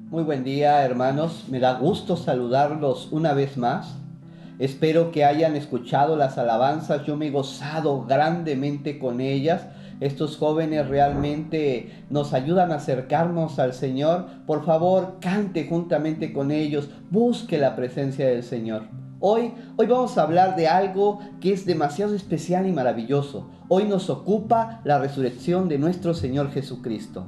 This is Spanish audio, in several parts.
Muy buen día, hermanos. Me da gusto saludarlos una vez más. Espero que hayan escuchado las alabanzas. Yo me he gozado grandemente con ellas. Estos jóvenes realmente nos ayudan a acercarnos al Señor. Por favor, cante juntamente con ellos. Busque la presencia del Señor. Hoy vamos a hablar de algo que es demasiado especial y maravilloso. Hoy nos ocupa la resurrección de nuestro Señor Jesucristo.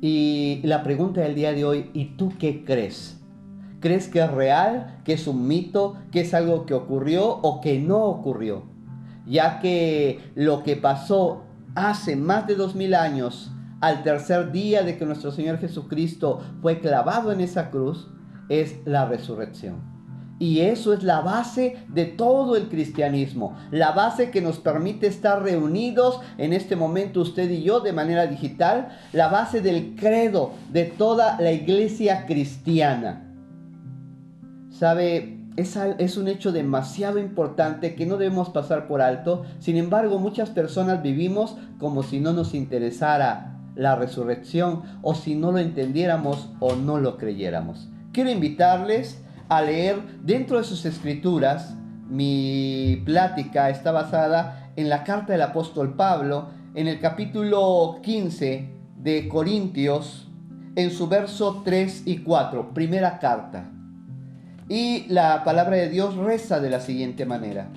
Y la pregunta del día de hoy, ¿y tú qué crees? ¿Crees que es real, que es un mito, que es algo que ocurrió o que no ocurrió? Ya que lo que pasó hace más de 2000 años, al tercer día de que nuestro Señor Jesucristo fue clavado en esa cruz, es la resurrección. Y eso es la base de todo el cristianismo, la base que nos permite estar reunidos en este momento usted y yo de manera digital, la base del credo de toda la iglesia cristiana. ¿Sabe? Es un hecho demasiado importante que no debemos pasar por alto. Sin embargo, muchas personas vivimos como si no nos interesara la resurrección o si no lo entendiéramos o no lo creyéramos. Quiero invitarles a leer dentro de sus escrituras. Mi plática está basada en la carta del apóstol Pablo, en el capítulo 15 de Corintios, en su verso 3 y 4, primera carta. Y la palabra de Dios reza de la siguiente manera: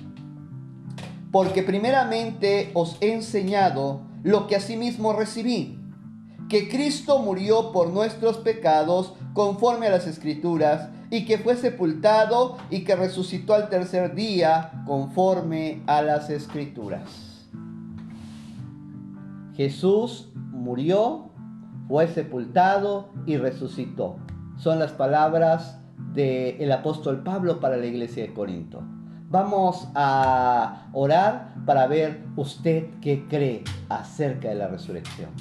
porque primeramente os he enseñado lo que asimismo recibí, que Cristo murió por nuestros pecados conforme a las Escrituras, y que fue sepultado y que resucitó al tercer día conforme a las Escrituras. Jesús murió, fue sepultado y resucitó. Son las palabras del apóstol Pablo para la iglesia de Corinto. Vamos a orar para ver usted qué cree acerca de la resurrección.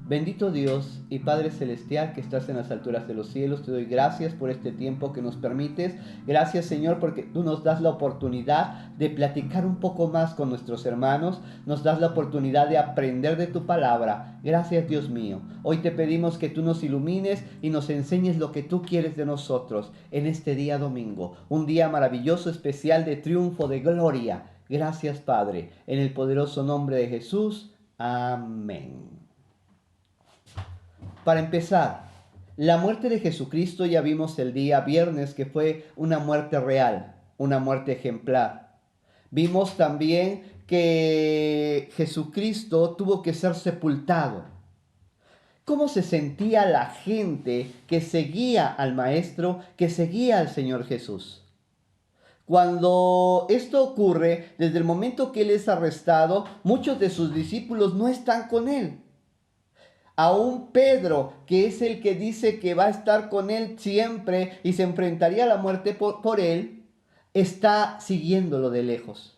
Bendito Dios y Padre Celestial que estás en las alturas de los cielos, te doy gracias por este tiempo que nos permites. Gracias, Señor, porque tú nos das la oportunidad de platicar un poco más con nuestros hermanos, nos das la oportunidad de aprender de tu palabra. Gracias, Dios mío. Hoy te pedimos que tú nos ilumines y nos enseñes lo que tú quieres de nosotros en este día domingo, un día maravilloso, especial de triunfo, de gloria. Gracias, Padre, en el poderoso nombre de Jesús. Amén. Para empezar, la muerte de Jesucristo ya vimos el día viernes que fue una muerte real, una muerte ejemplar. Vimos también que Jesucristo tuvo que ser sepultado. ¿Cómo se sentía la gente que seguía al Maestro, que seguía al Señor Jesús? Cuando esto ocurre, desde el momento que Él es arrestado, muchos de sus discípulos no están con Él. Aún Pedro, que es el que dice que va a estar con él siempre y se enfrentaría a la muerte por él, está siguiéndolo de lejos.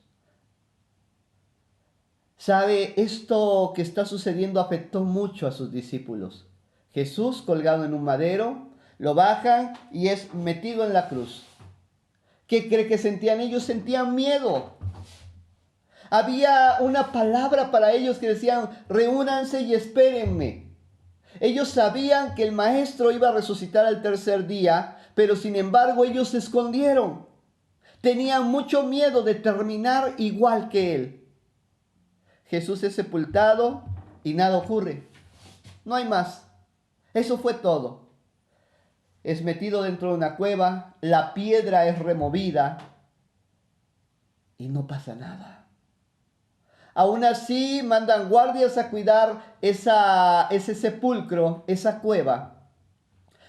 ¿Sabe? Esto que está sucediendo afectó mucho a sus discípulos. Jesús colgado en un madero, lo bajan y es metido en la cruz. ¿Qué cree que sentían ellos? Sentían miedo. Había una palabra para ellos que decían: reúnanse y espérenme. Ellos sabían que el Maestro iba a resucitar al tercer día, pero sin embargo ellos se escondieron. Tenían mucho miedo de terminar igual que Él. Jesús es sepultado y nada ocurre. No hay más. Eso fue todo. Es metido dentro de una cueva, la piedra es removida y no pasa nada. Aún así mandan guardias a cuidar ese sepulcro, esa cueva.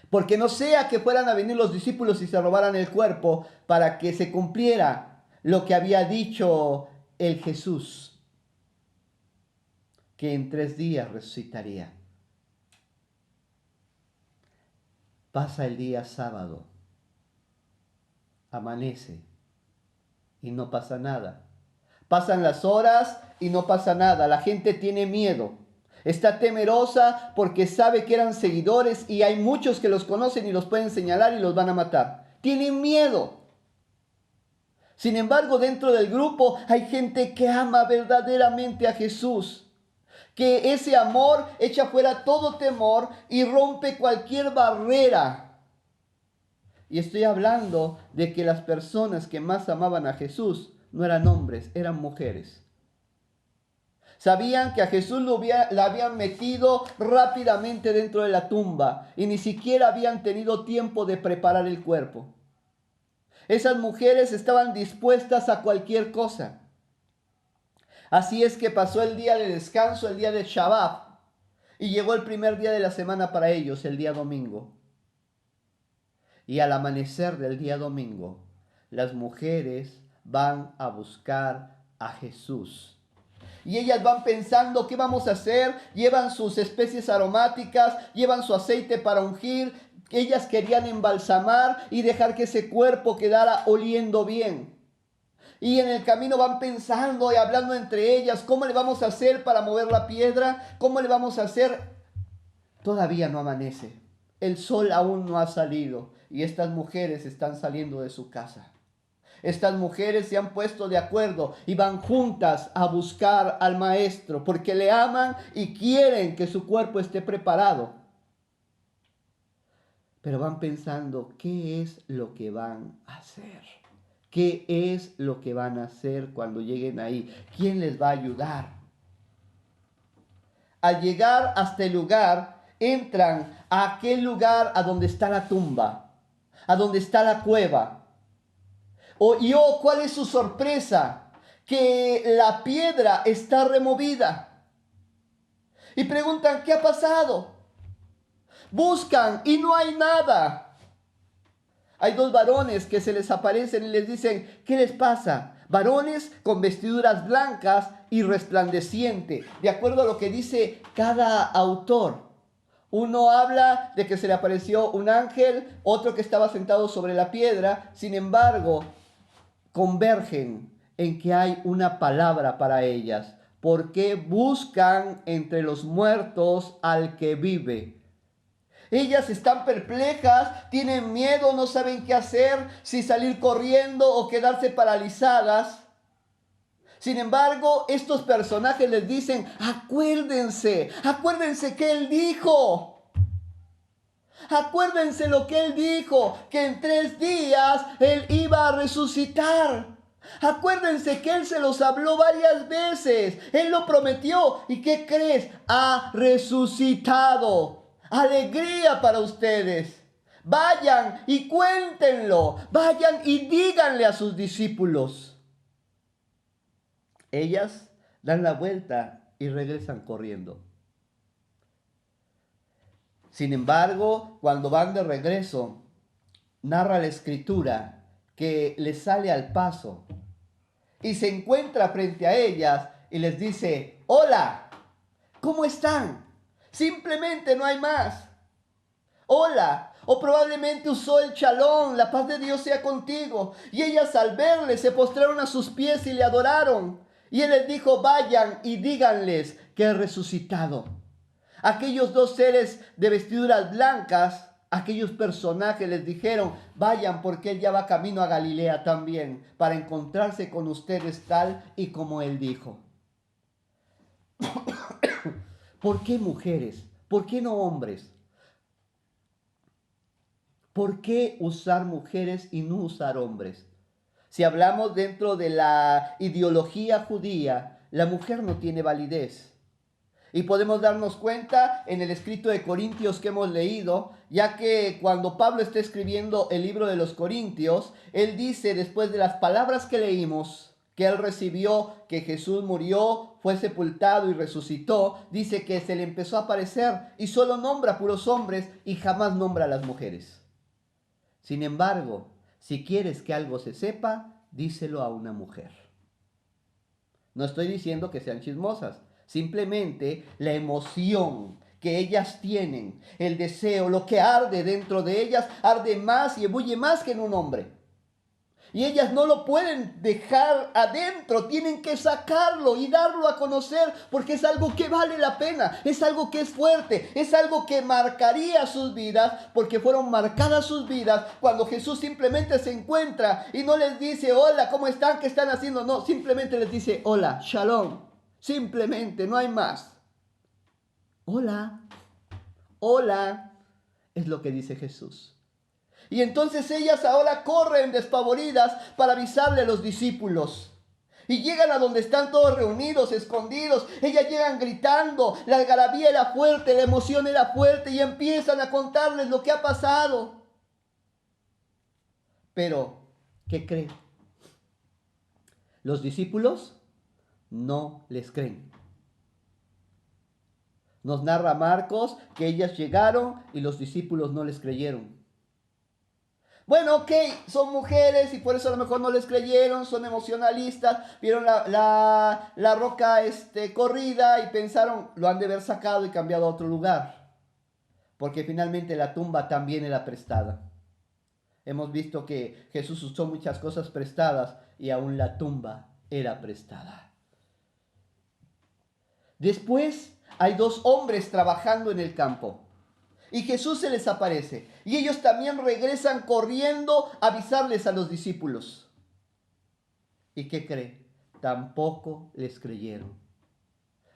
Porque no sea que fueran a venir los discípulos y se robaran el cuerpo para que se cumpliera lo que había dicho el Jesús, que en 3 días resucitaría. Pasa el día sábado, amanece y no pasa nada. Pasan las horas y no pasa nada. La gente tiene miedo. Está temerosa porque sabe que eran seguidores y hay muchos que los conocen y los pueden señalar y los van a matar. Tienen miedo. Sin embargo, dentro del grupo hay gente que ama verdaderamente a Jesús. que ese amor echa fuera todo temor y rompe cualquier barrera. Y estoy hablando de que las personas que más amaban a Jesús no eran hombres, eran mujeres. Sabían que a Jesús la habían metido rápidamente dentro de la tumba y ni siquiera habían tenido tiempo de preparar el cuerpo. Esas mujeres estaban dispuestas a cualquier cosa. Así es que pasó el día de descanso, el día de Shabbat, y llegó el primer día de la semana para ellos, el día domingo. Y al amanecer del día domingo, las mujeres van a buscar a Jesús. Y ellas van pensando, ¿qué vamos a hacer? Llevan sus especies aromáticas, llevan su aceite para ungir. Ellas querían embalsamar y dejar que ese cuerpo quedara oliendo bien. Y en el camino van pensando y hablando entre ellas, ¿cómo le vamos a hacer para mover la piedra? ¿Cómo le vamos a hacer? Todavía no amanece. El sol aún no ha salido y estas mujeres están saliendo de su casa. Estas mujeres se han puesto de acuerdo y van juntas a buscar al maestro porque le aman y quieren que su cuerpo esté preparado. Pero van pensando, ¿qué es lo que van a hacer? ¿Qué es lo que van a hacer cuando lleguen ahí? ¿Quién les va a ayudar? Al llegar hasta el lugar, entran a aquel lugar a donde está la tumba, a donde está la cueva. ¿Cuál es su sorpresa? Que la piedra está removida. Y preguntan, ¿qué ha pasado? Buscan y no hay nada. Hay dos varones que se les aparecen y les dicen, ¿qué les pasa? Varones con vestiduras blancas y resplandeciente, de acuerdo a lo que dice cada autor. Uno habla de que se le apareció un ángel, otro que estaba sentado sobre la piedra. Sin embargo, convergen en que hay una palabra para ellas, porque buscan entre los muertos al que vive. Ellas están perplejas, tienen miedo, no saben qué hacer, si salir corriendo o quedarse paralizadas. Sin embargo, estos personajes les dicen, acuérdense que Él dijo. Acuérdense lo que Él dijo, que en 3 días Él iba a resucitar. Acuérdense que Él se los habló varias veces. Él lo prometió. ¿Y qué crees? Ha resucitado. Alegría para ustedes. Vayan y cuéntenlo. Vayan y díganle a sus discípulos. Ellas dan la vuelta y regresan corriendo. Sin embargo, cuando van de regreso, narra la escritura que les sale al paso y se encuentra frente a ellas y les dice, hola, ¿cómo están? Simplemente no hay más. Hola, o probablemente usó el shalom, la paz de Dios sea contigo. Y ellas al verle se postraron a sus pies y le adoraron. Y él les dijo, vayan y díganles que he resucitado. Aquellos 2 seres de vestiduras blancas, aquellos personajes les dijeron, vayan porque Él ya va camino a Galilea también, para encontrarse con ustedes tal y como Él dijo. ¿Por qué mujeres? ¿Por qué no hombres? ¿Por qué usar mujeres y no usar hombres? Si hablamos dentro de la ideología judía, la mujer no tiene validez. Y podemos darnos cuenta en el escrito de Corintios que hemos leído, ya que cuando Pablo está escribiendo el libro de los Corintios, él dice, después de las palabras que leímos, que él recibió, que Jesús murió, fue sepultado y resucitó, dice que se le empezó a aparecer y solo nombra a puros hombres y jamás nombra a las mujeres. Sin embargo, si quieres que algo se sepa, díselo a una mujer. No estoy diciendo que sean chismosas. Simplemente la emoción que ellas tienen, el deseo, lo que arde dentro de ellas, arde más y ebulle más que en un hombre. Y ellas no lo pueden dejar adentro, tienen que sacarlo y darlo a conocer porque es algo que vale la pena, es algo que es fuerte, es algo que marcaría sus vidas porque fueron marcadas sus vidas cuando Jesús simplemente se encuentra y no les dice, hola, ¿cómo están? ¿Qué están haciendo? No, simplemente les dice, hola, shalom. Simplemente, no hay más. Hola, hola, es lo que dice Jesús. Y entonces ellas ahora corren despavoridas para avisarle a los discípulos. Y llegan a donde están todos reunidos, escondidos. Ellas llegan gritando, la algarabía era fuerte, la emoción era fuerte y empiezan a contarles lo que ha pasado. Pero, ¿qué creen? Los discípulos no les creen. Nos narra Marcos que ellas llegaron y los discípulos no les creyeron. Bueno, ok, son mujeres y por eso a lo mejor no les creyeron, son emocionalistas, vieron la roca corrida y pensaron, lo han de haber sacado y cambiado a otro lugar. Porque finalmente la tumba también era prestada. Hemos visto que Jesús usó muchas cosas prestadas y aún la tumba era prestada. Después hay dos hombres trabajando en el campo. Y Jesús se les aparece. Y ellos también regresan corriendo a avisarles a los discípulos. ¿Y qué cree? Tampoco les creyeron.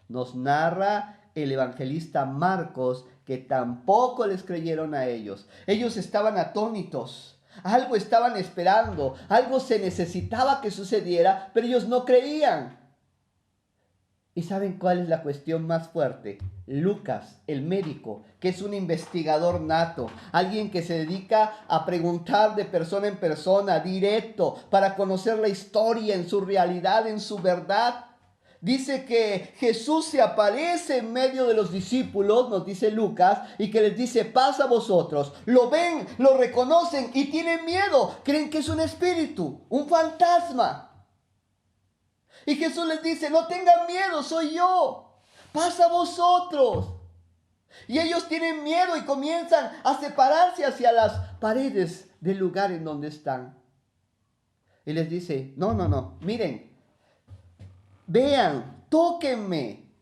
Nos narra el evangelista Marcos que tampoco les creyeron a ellos. Ellos estaban atónitos. Algo estaban esperando. Algo se necesitaba que sucediera, pero ellos no creían. ¿Y saben cuál es la cuestión más fuerte? Lucas, el médico, que es un investigador nato, alguien que se dedica a preguntar de persona en persona, directo, para conocer la historia en su realidad, en su verdad. Dice que Jesús se aparece en medio de los discípulos, nos dice Lucas, y que les dice, pasa a vosotros. Lo ven, lo reconocen y tienen miedo. Creen que es un espíritu, un fantasma. Y Jesús les dice, no tengan miedo, soy yo. Pasa a vosotros. Y ellos tienen miedo y comienzan a separarse hacia las paredes del lugar en donde están. Y les dice, no, miren, vean, tóquenme.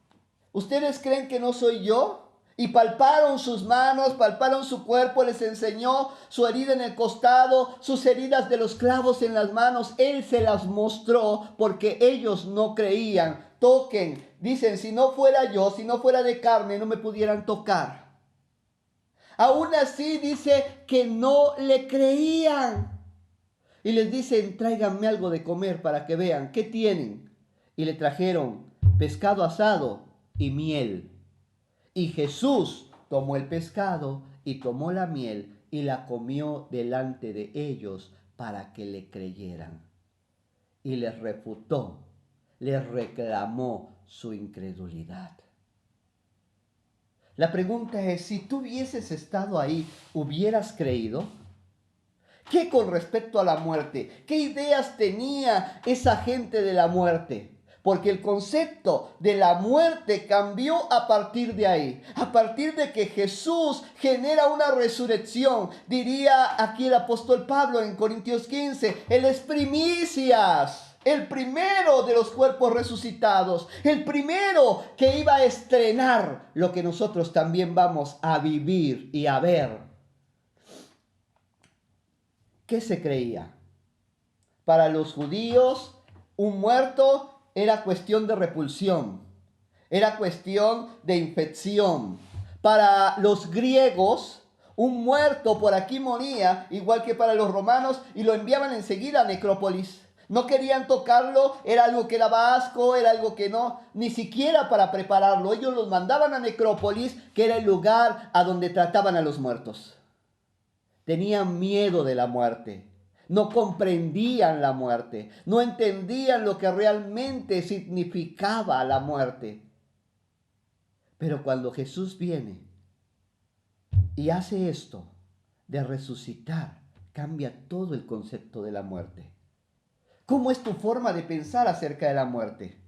¿Ustedes creen que no soy yo? Y palparon sus manos, palparon su cuerpo, les enseñó su herida en el costado, sus heridas de los clavos en las manos. Él se las mostró porque ellos no creían. Toquen. Dicen, si no fuera yo, si no fuera de carne, no me pudieran tocar. Aún así dice que no le creían. Y les dicen, tráiganme algo de comer para que vean qué tienen. Y le trajeron pescado asado y miel. Y Jesús tomó el pescado y tomó la miel y la comió delante de ellos para que le creyeran. Y les refutó, les reclamó su incredulidad. La pregunta es, si tú hubieses estado ahí, ¿hubieras creído? ¿Qué con respecto a la muerte? ¿Qué ideas tenía esa gente de la muerte? Porque el concepto de la muerte cambió a partir de ahí. A partir de que Jesús genera una resurrección. Diría aquí el apóstol Pablo en Corintios 15, Él es primicias. El primero de los cuerpos resucitados. El primero que iba a estrenar lo que nosotros también vamos a vivir y a ver. ¿Qué se creía? Para los judíos, un muerto era cuestión de repulsión, era cuestión de infección. Para los griegos, un muerto por aquí moría, igual que para los romanos, y lo enviaban enseguida a necrópolis. No querían tocarlo, era algo que daba asco, era algo que no, ni siquiera para prepararlo. Ellos los mandaban a necrópolis, que era el lugar a donde trataban a los muertos. Tenían miedo de la muerte. No comprendían la muerte. No entendían lo que realmente significaba la muerte. Pero cuando Jesús viene y hace esto de resucitar, cambia todo el concepto de la muerte. ¿Cómo es tu forma de pensar acerca de la muerte?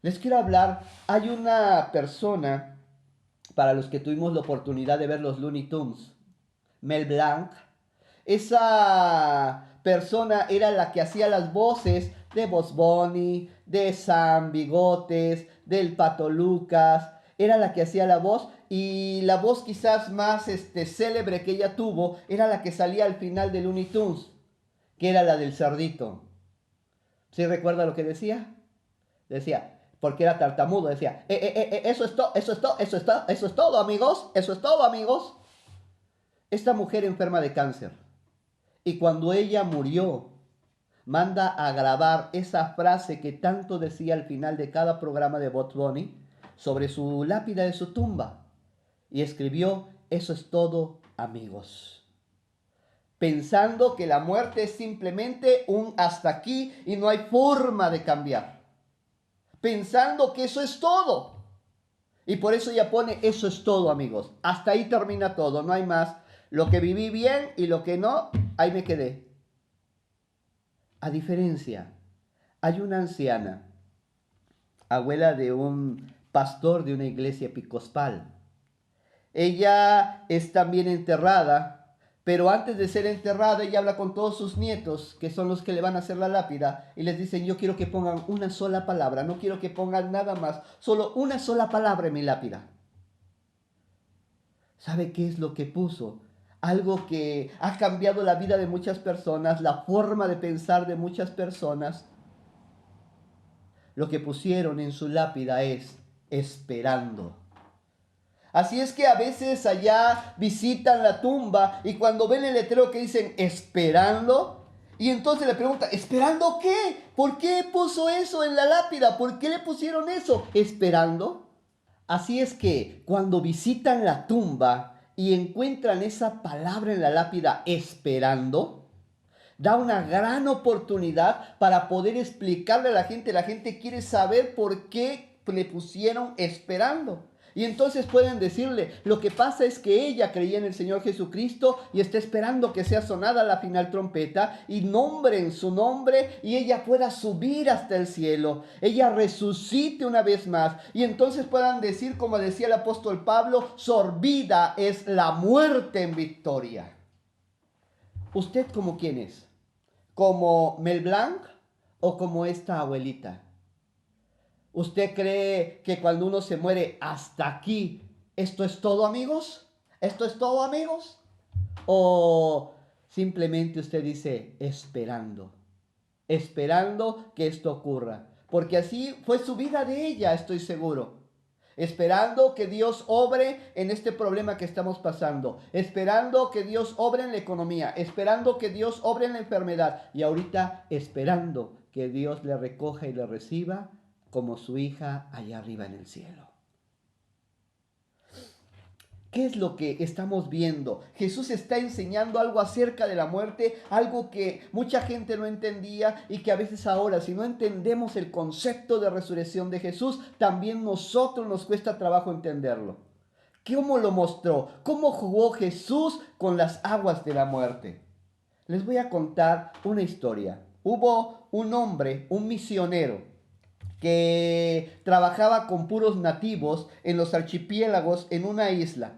Les quiero hablar, hay una persona, para los que tuvimos la oportunidad de ver los Looney Tunes, Mel Blanc. Esa persona era la que hacía las voces de Bugs Bunny, de Sam Bigotes, del Pato Lucas. Era la que hacía la voz, y la voz quizás más célebre que ella tuvo era la que salía al final de Looney Tunes, que era la del cerdito. ¿Sí recuerda lo que decía? Decía, porque era tartamudo, decía, eso es todo, eso es todo, eso es todo, eso es todo, amigos, eso es todo, amigos. Esta mujer enferma de cáncer, y cuando ella murió, manda a grabar esa frase que tanto decía al final de cada programa de Bugs Bunny sobre su lápida de su tumba. Y escribió, eso es todo, amigos. Pensando que la muerte es simplemente un hasta aquí y no hay forma de cambiar. Pensando que eso es todo. Y por eso ella pone, eso es todo, amigos. Hasta ahí termina todo, no hay más. Lo que viví bien y lo que no, ahí me quedé. A diferencia, hay una anciana, abuela de un pastor de una iglesia episcopal. Ella es también enterrada, pero antes de ser enterrada, ella habla con todos sus nietos, que son los que le van a hacer la lápida, y les dicen, yo quiero que pongan una sola palabra, no quiero que pongan nada más, solo una sola palabra en mi lápida. ¿Sabe qué es lo que puso? Algo que ha cambiado la vida de muchas personas, la forma de pensar de muchas personas. Lo que pusieron en su lápida es esperando. Así es que a veces allá visitan la tumba y cuando ven el letrero que dicen esperando, y entonces le preguntan, ¿esperando qué? ¿Por qué puso eso en la lápida? ¿Por qué le pusieron eso? ¿Esperando? Así es que cuando visitan la tumba y encuentran esa palabra en la lápida, esperando, da una gran oportunidad para poder explicarle a la gente. La gente quiere saber por qué le pusieron esperando. Y entonces pueden decirle, lo que pasa es que ella creía en el Señor Jesucristo y está esperando que sea sonada la final trompeta y nombren su nombre y ella pueda subir hasta el cielo. Ella resucite una vez más y entonces puedan decir, como decía el apóstol Pablo, sorbida es la muerte en victoria. ¿Usted como quién es? ¿Como Mel Blanc o como esta abuelita? ¿Usted cree que cuando uno se muere hasta aquí, esto es todo, amigos? ¿Esto es todo, amigos? ¿O simplemente usted dice esperando, esperando que esto ocurra? Porque así fue su vida de ella, estoy seguro. Esperando que Dios obre en este problema que estamos pasando, esperando que Dios obre en la economía, esperando que Dios obre en la enfermedad y ahorita esperando que Dios le recoja y le reciba como su hija allá arriba en el cielo. ¿Qué es lo que estamos viendo? Jesús está enseñando algo acerca de la muerte, algo que mucha gente no entendía y que a veces ahora, si no entendemos el concepto de resurrección de Jesús, también nosotros nos cuesta trabajo entenderlo. ¿Cómo lo mostró? ¿Cómo jugó Jesús con las aguas de la muerte? Les voy a contar una historia. Hubo un hombre, un misionero, que trabajaba con puros nativos en los archipiélagos en una isla.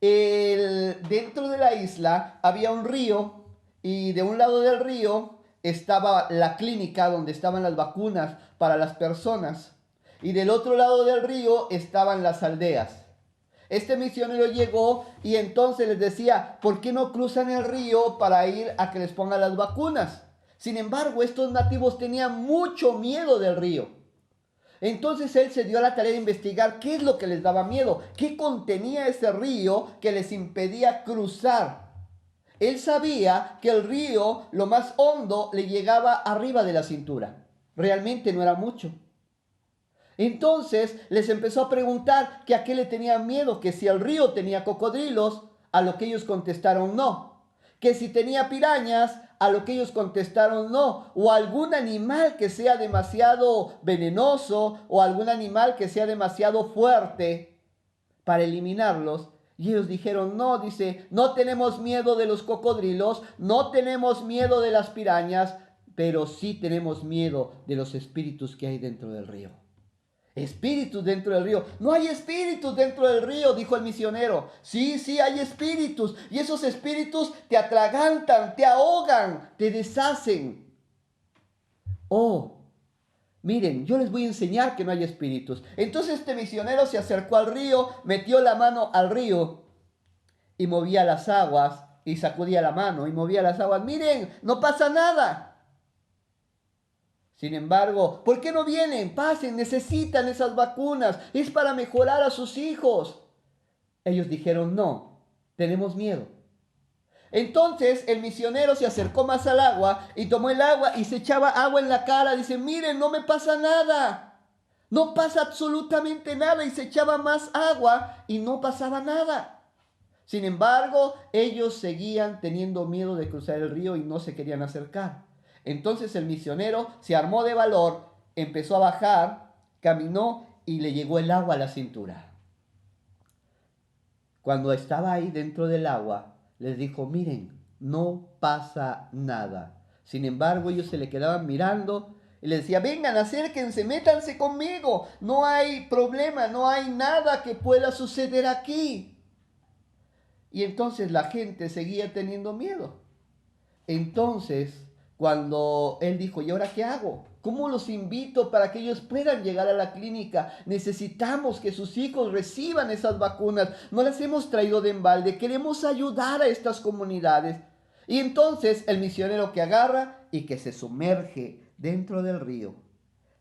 Dentro de la isla había un río y de un lado del río estaba la clínica donde estaban las vacunas para las personas y del otro lado del río estaban las aldeas. Este misionero llegó y entonces les decía, ¿por qué no cruzan el río para ir a que les pongan las vacunas? Sin embargo, estos nativos tenían mucho miedo del río. Entonces él se dio a la tarea de investigar qué es lo que les daba miedo, qué contenía ese río que les impedía cruzar. Él sabía que el río, lo más hondo, le llegaba arriba de la cintura. Realmente no era mucho. Entonces les empezó a preguntar que a qué le tenían miedo, que si el río tenía cocodrilos, a lo que ellos contestaron no. Que si tenía pirañas, a lo que ellos contestaron no. O algún animal que sea demasiado venenoso o algún animal que sea demasiado fuerte para eliminarlos. Y ellos dijeron no, dice, no tenemos miedo de los cocodrilos, no tenemos miedo de las pirañas, pero sí tenemos miedo de los espíritus que hay dentro del río. Espíritus dentro del río. No hay espíritus dentro del río, dijo el misionero. Sí, sí, hay espíritus. Y esos espíritus te atragantan, te ahogan, te deshacen. Oh, miren, yo les voy a enseñar que no hay espíritus. Entonces este misionero se acercó al río, metió la mano al río y movía las aguas y sacudía la mano y movía las aguas. Miren, no pasa nada. Sin embargo, ¿por qué no vienen? Pasen, necesitan esas vacunas. Es para mejorar a sus hijos. Ellos dijeron, no, tenemos miedo. Entonces el misionero se acercó más al agua y tomó el agua y se echaba agua en la cara. Dice, miren, no me pasa nada. No pasa absolutamente nada. Y se echaba más agua y no pasaba nada. Sin embargo, ellos seguían teniendo miedo de cruzar el río y no se querían acercar. Entonces el misionero se armó de valor, empezó a bajar, caminó y le llegó el agua a la cintura. Cuando estaba ahí dentro del agua, les dijo, miren, no pasa nada. Sin embargo, ellos se le quedaban mirando y le decía, vengan, acérquense, métanse conmigo. No hay problema, no hay nada que pueda suceder aquí. Y entonces la gente seguía teniendo miedo. Entonces, cuando él dijo, ¿y ahora qué hago? ¿Cómo los invito para que ellos puedan llegar a la clínica? Necesitamos que sus hijos reciban esas vacunas. No las hemos traído de embalde. Queremos ayudar a estas comunidades. Y entonces el misionero que agarra y que se sumerge dentro del río.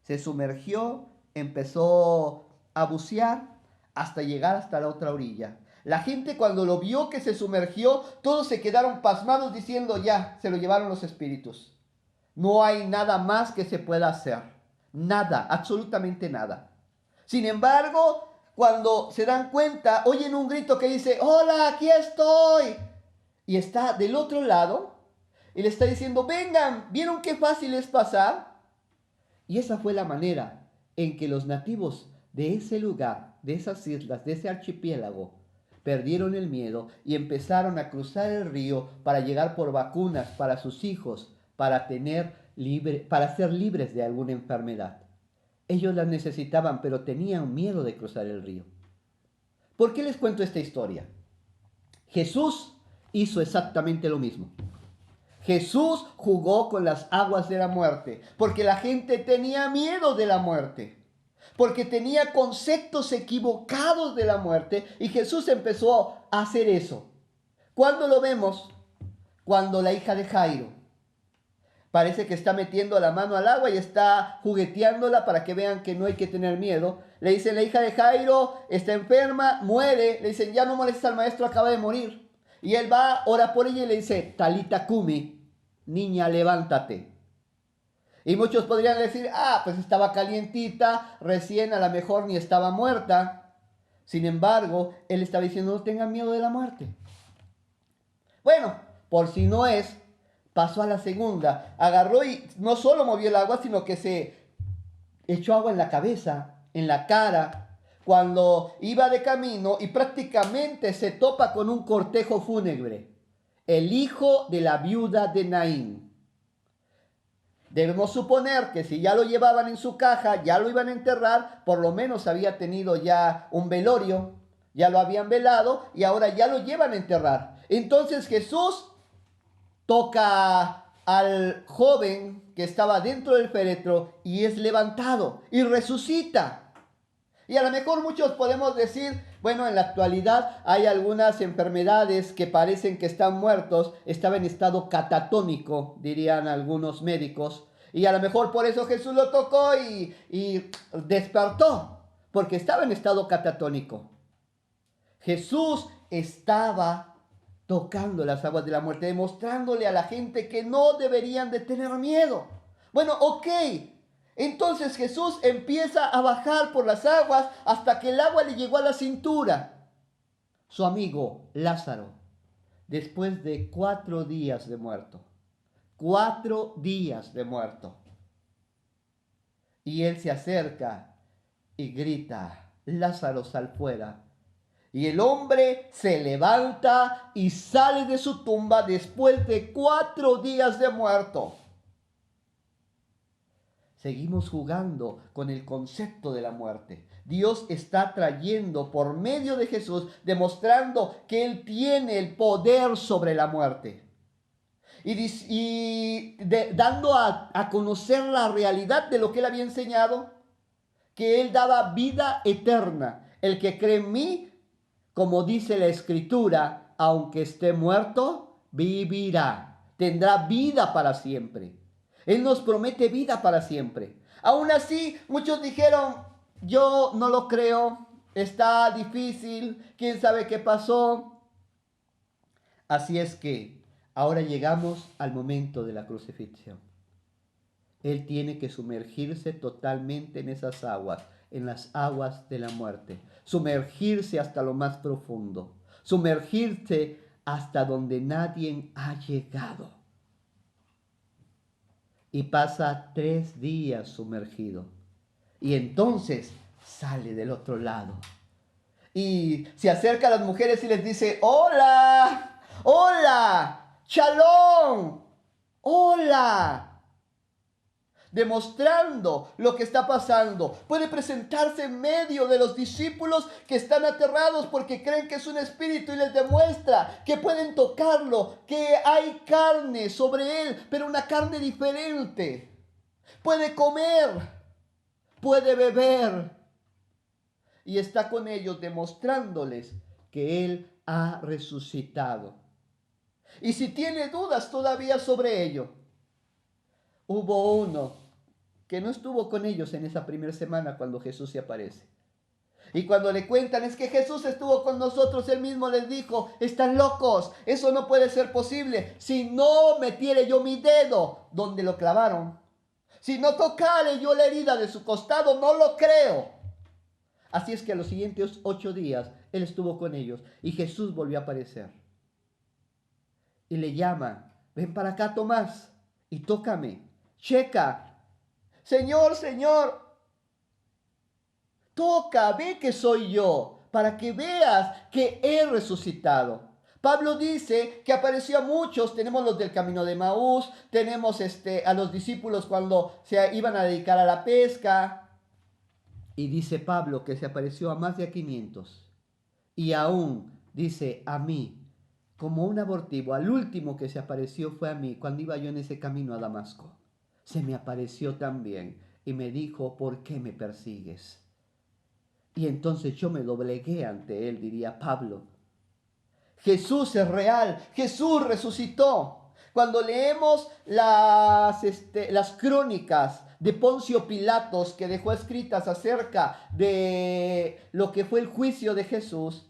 Se sumergió, empezó a bucear hasta llegar hasta la otra orilla. La gente cuando lo vio que se sumergió, todos se quedaron pasmados diciendo, ya, se lo llevaron los espíritus. No hay nada más que se pueda hacer. Nada, absolutamente nada. Sin embargo, cuando se dan cuenta, oyen un grito que dice, hola, aquí estoy. Y está del otro lado y le está diciendo, vengan, ¿vieron qué fácil es pasar? Y esa fue la manera en que los nativos de ese lugar, de esas islas, de ese archipiélago, perdieron el miedo y empezaron a cruzar el río para llegar por vacunas para sus hijos, para ser libres de alguna enfermedad. Ellos las necesitaban, pero tenían miedo de cruzar el río. ¿Por qué les cuento esta historia? Jesús hizo exactamente lo mismo. Jesús jugó con las aguas de la muerte, porque la gente tenía miedo de la muerte, porque tenía conceptos equivocados de la muerte, y Jesús empezó a hacer eso. ¿Cuándo lo vemos? Cuando la hija de Jairo parece que está metiendo la mano al agua y está jugueteándola para que vean que no hay que tener miedo. Le dicen, la hija de Jairo está enferma, muere. Le dicen, ya no molestes al maestro, acaba de morir. Y él va, ora por ella y le dice, Talita Kumi, niña, levántate. Y muchos podrían decir, pues estaba calientita, recién a lo mejor ni estaba muerta. Sin embargo, él estaba diciendo, no tengan miedo de la muerte. Bueno, por si no es, pasó a la segunda. Agarró y no solo movió el agua, sino que se echó agua en la cabeza, en la cara, cuando iba de camino y prácticamente se topa con un cortejo fúnebre. El hijo de la viuda de Naín. Debemos suponer que si ya lo llevaban en su caja, ya lo iban a enterrar, por lo menos había tenido ya un velorio, ya lo habían velado y ahora ya lo llevan a enterrar. Entonces Jesús toca al joven que estaba dentro del féretro y es levantado y resucita. Y a lo mejor muchos podemos decir, bueno, en la actualidad hay algunas enfermedades que parecen que están muertos, estaba en estado catatónico, dirían algunos médicos, y a lo mejor por eso Jesús lo tocó y despertó, porque estaba en estado catatónico. Jesús estaba tocando las aguas de la muerte, demostrándole a la gente que no deberían de tener miedo. Bueno, ok. Entonces Jesús empieza a bajar por las aguas hasta que el agua le llegó a la cintura. Su amigo Lázaro, después de 4 días de muerto, 4 días de muerto. Y él se acerca y grita, Lázaro, sal fuera. Y el hombre se levanta y sale de su tumba después de 4 días de muerto. Seguimos jugando con el concepto de la muerte. Dios está trayendo por medio de Jesús, demostrando que Él tiene el poder sobre la muerte. Dando a conocer la realidad de lo que Él había enseñado, que Él daba vida eterna. El que cree en mí, como dice la Escritura, aunque esté muerto, vivirá. Tendrá vida para siempre. Él nos promete vida para siempre. Aún así, muchos dijeron, yo no lo creo, está difícil, quién sabe qué pasó. Así es que ahora llegamos al momento de la crucifixión. Él tiene que sumergirse totalmente en esas aguas, en las aguas de la muerte. Sumergirse hasta lo más profundo. Sumergirse hasta donde nadie ha llegado. Y pasa 3 días sumergido. Y entonces sale del otro lado. Y se acerca a las mujeres y les dice, hola, hola, shalom, hola. Demostrando lo que está pasando. Puede presentarse en medio de los discípulos que están aterrados porque creen que es un espíritu y les demuestra que pueden tocarlo, que hay carne sobre él, pero una carne diferente. Puede comer, puede beber. Y está con ellos demostrándoles que él ha resucitado. Y si tiene dudas todavía sobre ello, hubo uno que no estuvo con ellos en esa primera semana cuando Jesús se aparece. Y cuando le cuentan, es que Jesús estuvo con nosotros, él mismo les dijo, están locos, eso no puede ser posible. Si no metiere yo mi dedo donde lo clavaron, si no tocare yo la herida de su costado, no lo creo. Así es que a los siguientes 8 días, él estuvo con ellos y Jesús volvió a aparecer. Y le llama, ven para acá, Tomás, y tócame, checa. Señor, Señor, toca, ve que soy yo, para que veas que he resucitado. Pablo dice que apareció a muchos, tenemos los del camino de Maús, tenemos a los discípulos cuando se iban a dedicar a la pesca. Y dice Pablo que se apareció a más de 500. Y aún dice a mí, como un abortivo, al último que se apareció fue a mí, cuando iba yo en ese camino a Damasco. Se me apareció también y me dijo, ¿por qué me persigues? Y entonces yo me doblegué ante él, diría Pablo. Jesús es real, Jesús resucitó. Cuando leemos las crónicas de Poncio Pilatos que dejó escritas acerca de lo que fue el juicio de Jesús,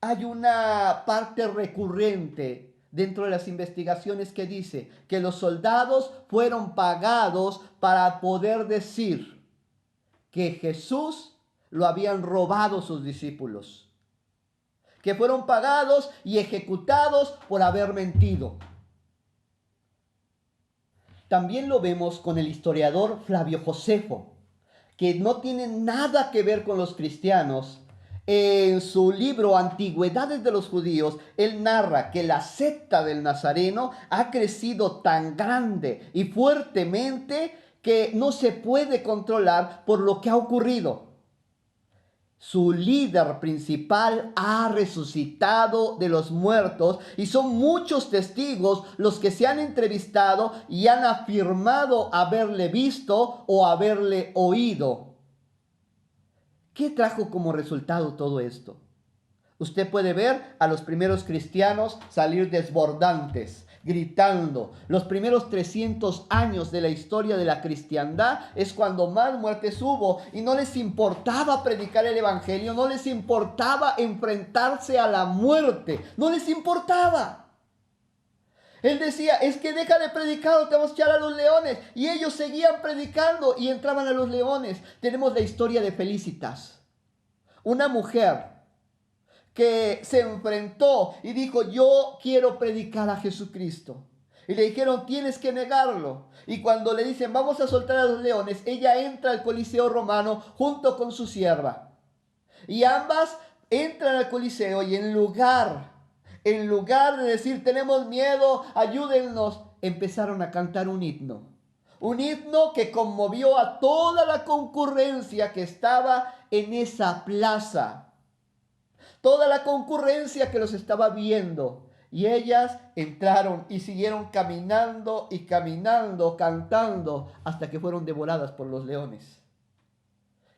hay una parte recurrente dentro de las investigaciones que dice que los soldados fueron pagados para poder decir que Jesús lo habían robado sus discípulos, que fueron pagados y ejecutados por haber mentido. También lo vemos con el historiador Flavio Josefo, que no tiene nada que ver con los cristianos. En su libro Antigüedades de los Judíos, él narra que la secta del Nazareno ha crecido tan grande y fuertemente que no se puede controlar por lo que ha ocurrido. Su líder principal ha resucitado de los muertos y son muchos testigos los que se han entrevistado y han afirmado haberle visto o haberle oído. ¿Qué trajo como resultado todo esto? Usted puede ver a los primeros cristianos salir desbordantes, gritando. Los primeros 300 años de la historia de la cristiandad es cuando más muertes hubo y no les importaba predicar el evangelio, no les importaba enfrentarse a la muerte, no les importaba. Él decía, es que deja de predicar o te vamos a echar a los leones. Y ellos seguían predicando y entraban a los leones. Tenemos la historia de Felicitas, una mujer que se enfrentó y dijo, yo quiero predicar a Jesucristo. Y le dijeron, tienes que negarlo. Y cuando le dicen, vamos a soltar a los leones, ella entra al Coliseo romano junto con su sierva. Y ambas entran al Coliseo y en lugar de decir, tenemos miedo, ayúdennos, empezaron a cantar un himno. Un himno que conmovió a toda la concurrencia que estaba en esa plaza. Toda la concurrencia que los estaba viendo. Y ellas entraron y siguieron caminando y caminando, cantando, hasta que fueron devoradas por los leones.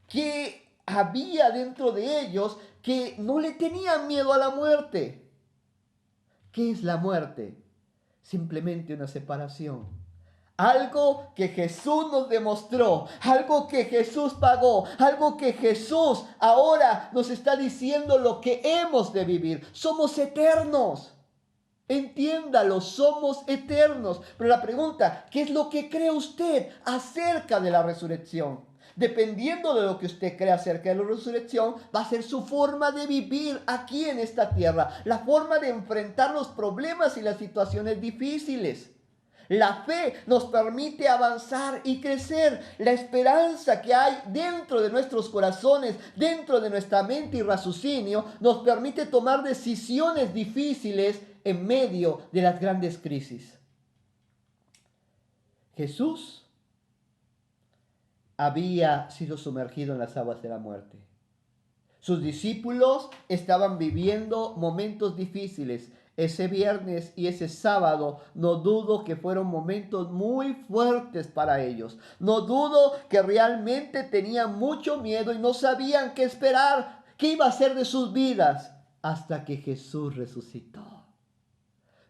¿Qué había dentro de ellos que no le tenían miedo a la muerte? ¿Qué es la muerte? Simplemente una separación. algo que Jesús nos demostró, algo que Jesús pagó, algo que Jesús ahora nos está diciendo lo que hemos de vivir. Somos eternos. Entiéndalo, somos eternos. Pero la pregunta, ¿qué es lo que cree usted acerca de la resurrección? Dependiendo de lo que usted cree acerca de la resurrección, va a ser su forma de vivir aquí en esta tierra, la forma de enfrentar los problemas y las situaciones difíciles. La fe nos permite avanzar y crecer. La esperanza que hay dentro de nuestros corazones, dentro de nuestra mente y raciocinio, nos permite tomar decisiones difíciles en medio de las grandes crisis. Jesús había sido sumergido en las aguas de la muerte. Sus discípulos estaban viviendo momentos difíciles. Ese viernes y ese sábado, no dudo que fueron momentos muy fuertes para ellos. No dudo que realmente tenían mucho miedo y no sabían qué esperar, qué iba a ser de sus vidas, hasta que Jesús resucitó.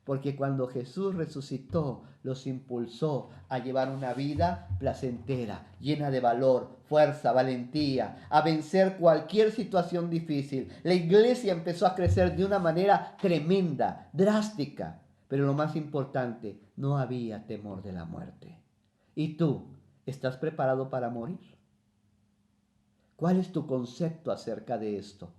Porque cuando Jesús resucitó, los impulsó a llevar una vida placentera, llena de valor, fuerza, valentía, a vencer cualquier situación difícil. La iglesia empezó a crecer de una manera tremenda, drástica. Pero lo más importante, no había temor de la muerte. ¿Y tú, estás preparado para morir? ¿Cuál es tu concepto acerca de esto?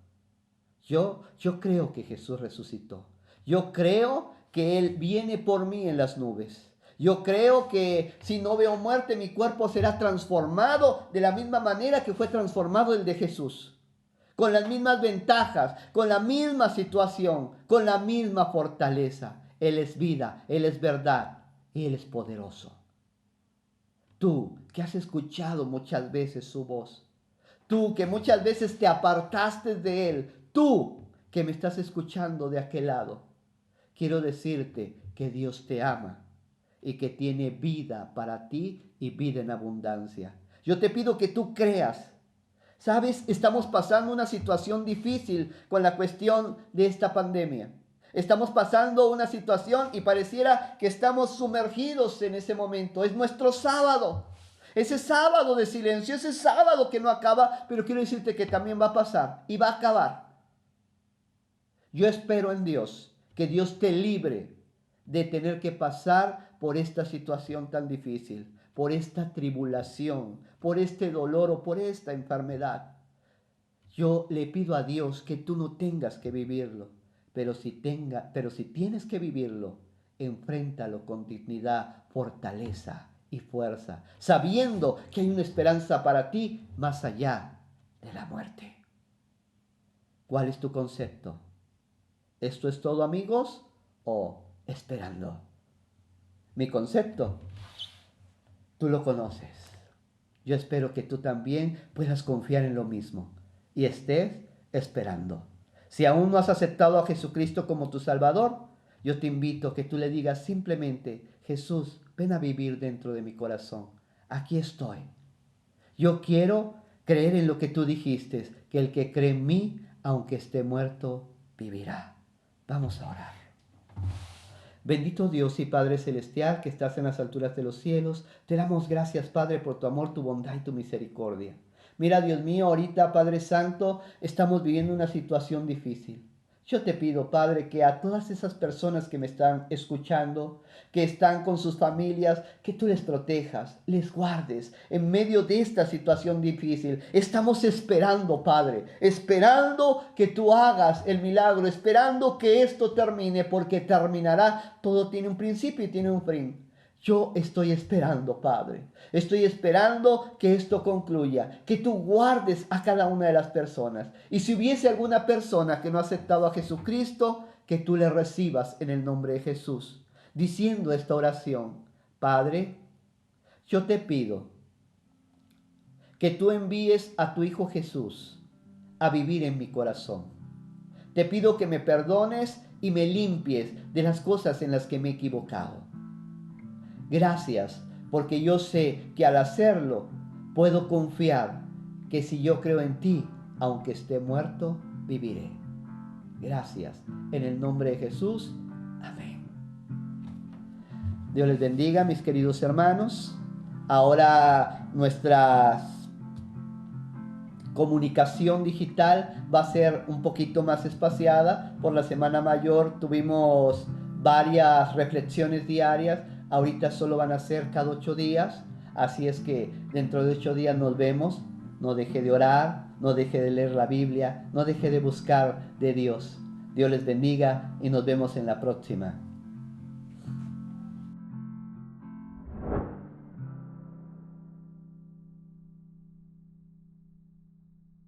Yo creo que Jesús resucitó. Yo creo que Él viene por mí en las nubes. Yo creo que si no veo muerte, mi cuerpo será transformado de la misma manera que fue transformado el de Jesús. Con las mismas ventajas, con la misma situación, con la misma fortaleza. Él es vida, Él es verdad y Él es poderoso. Tú que has escuchado muchas veces su voz. Tú que muchas veces te apartaste de Él. Tú que me estás escuchando de aquel lado. Quiero decirte que Dios te ama y que tiene vida para ti y vida en abundancia. Yo te pido que tú creas. Sabes, estamos pasando una situación difícil con la cuestión de esta pandemia. Estamos pasando una situación y pareciera que estamos sumergidos en ese momento. Es nuestro sábado. Ese sábado de silencio, ese sábado que no acaba, pero quiero decirte que también va a pasar y va a acabar. Yo espero en Dios que Dios te libre de tener que pasar por esta situación tan difícil, por esta tribulación, por este dolor o por esta enfermedad. Yo le pido a Dios que tú no tengas que vivirlo, pero si tienes que vivirlo, enfréntalo con dignidad, fortaleza y fuerza, sabiendo que hay una esperanza para ti más allá de la muerte. ¿Cuál es tu concepto? ¿Esto es todo, amigos? ¿O esperando? Mi concepto, tú lo conoces. Yo espero que tú también puedas confiar en lo mismo y estés esperando. Si aún no has aceptado a Jesucristo como tu Salvador, yo te invito a que tú le digas simplemente: Jesús, ven a vivir dentro de mi corazón. Aquí estoy. Yo quiero creer en lo que tú dijiste, que el que cree en mí, aunque esté muerto, vivirá. Vamos a orar. Bendito Dios y Padre Celestial que estás en las alturas de los cielos, te damos gracias, Padre, por tu amor, tu bondad y tu misericordia. Mira, Dios mío, ahorita, Padre Santo, estamos viviendo una situación difícil. Yo te pido, Padre, que a todas esas personas que me están escuchando, que están con sus familias, que tú les protejas, les guardes en medio de esta situación difícil. Estamos esperando, Padre, esperando que tú hagas el milagro, esperando que esto termine, porque terminará. Todo tiene un principio y tiene un fin. Yo estoy esperando, Padre. Estoy esperando que esto concluya, que tú guardes a cada una de las personas. Y si hubiese alguna persona que no ha aceptado a Jesucristo, que tú le recibas en el nombre de Jesús, diciendo esta oración: Padre, yo te pido que tú envíes a tu Hijo Jesús a vivir en mi corazón. Te pido que me perdones y me limpies de las cosas en las que me he equivocado. Gracias, porque yo sé que al hacerlo puedo confiar que si yo creo en ti, aunque esté muerto, viviré. Gracias. En el nombre de Jesús. Amén. Dios les bendiga, mis queridos hermanos. Ahora nuestra comunicación digital va a ser un poquito más espaciada. Por la Semana Mayor tuvimos varias reflexiones diarias. Ahorita solo van a ser cada 8 días. Así es que dentro de 8 días nos vemos. No deje de orar, no deje de leer la Biblia, no deje de buscar de Dios. Dios les bendiga y nos vemos en la próxima.